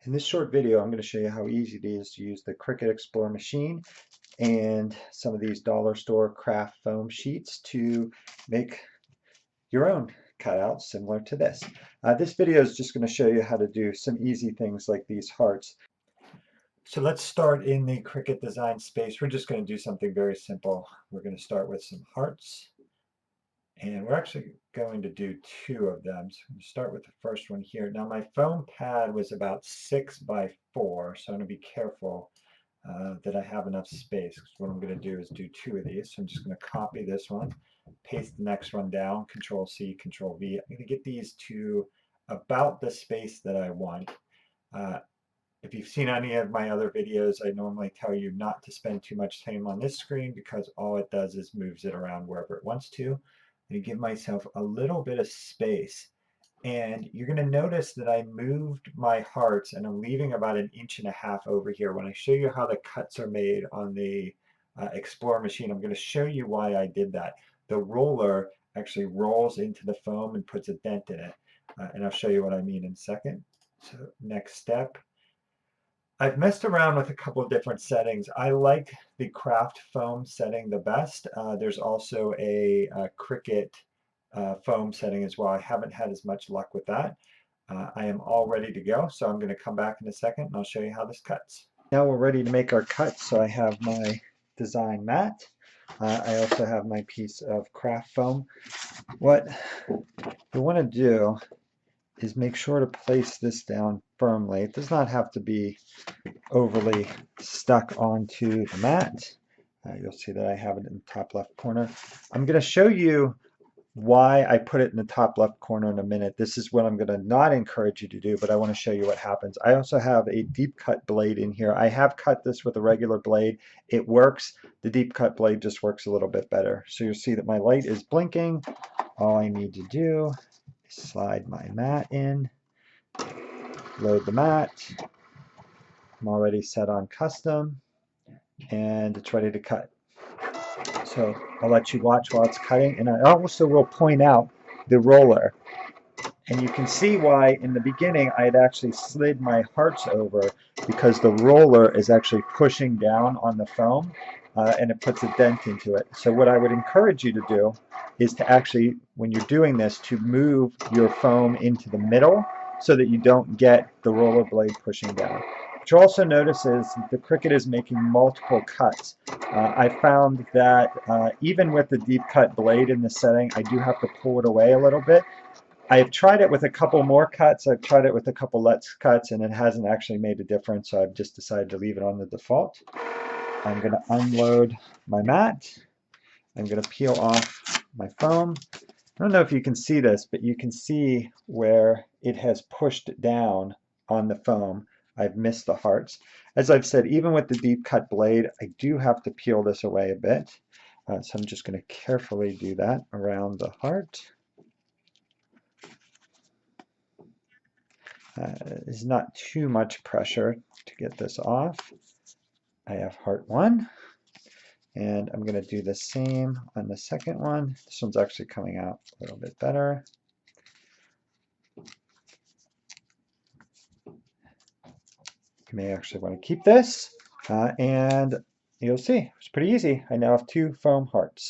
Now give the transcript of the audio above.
In this short video, I'm going to show you how easy it is to use the Cricut Explore machine and some of these dollar store craft foam sheets to make your own cutouts similar to this. This video is just going to show you how to do some easy things like these hearts. So let's start in the Cricut design space. We're just going to do something very simple. We're going to start with some hearts. And we're actually going to do two of them. So I'm going to start with the first one here. Now my foam pad was about 6 by 4, so I'm going to be careful that I have enough space. Because what I'm going to do is do two of these. So I'm just going to copy this one, paste the next one down, Control C, Control V. I'm going to get these to about the space that I want. If you've seen any of my other videos, I normally tell you not to spend too much time on this screen because all it does is moves it around wherever it wants to. I'm going to give myself a little bit of space. And you're going to notice that I moved my hearts and I'm leaving about 1.5 inches over here. When I show you how the cuts are made on the Explorer machine, I'm going to show you why I did that. The roller actually rolls into the foam and puts a dent in it. And I'll show you what I mean in a second. So next step. I've messed around with a couple of different settings. I like the craft foam setting the best. There's also a Cricut foam setting as well. I haven't had as much luck with that. I am all ready to go, so I'm going to come back in a second and I'll show you how this cuts. Now we're ready to make our cuts, so I have my design mat. I also have my piece of craft foam. What you want to do is make sure to place this down firmly. It does not have to be overly stuck onto the mat. You'll see that I have it in the top left corner. I'm going to show you why I put it in the top left corner in a minute. This is what I'm going to not encourage you to do, but I want to show you what happens. I also have a deep cut blade in here. I have cut this with a regular blade. It works. The deep cut blade just works a little bit better. So you'll see that my light is blinking. All I need to do is slide my mat in, load the mat. I'm already set on custom and it's ready to cut. So I'll let you watch while it's cutting, and I also will point out the roller. And you can see why in the beginning I had actually slid my hearts over because the roller is actually pushing down on the foam and it puts a dent into it. So what I would encourage you to do is to actually, when you're doing this, to move your foam into the middle so that you don't get the roller blade pushing down. What you also notice is the Cricut is making multiple cuts. I found that even with the deep cut blade in the setting, I do have to pull it away a little bit. I've tried it with a couple more cuts. I've tried it with a couple less cuts, and it hasn't actually made a difference, so I've just decided to leave it on the default. I'm going to unload my mat. I'm going to peel off my foam. I don't know if you can see this, but you can see where it has pushed down on the foam. I've missed the hearts. As I've said, even with the deep cut blade, I do have to peel this away a bit. So I'm just going to carefully do that around the heart. There's not too much pressure to get this off. I have heart 1, and I'm going to do the same on the second one. This one's actually coming out a little bit better. You may actually want to keep this, and you'll see, it's pretty easy. I now have 2 foam hearts.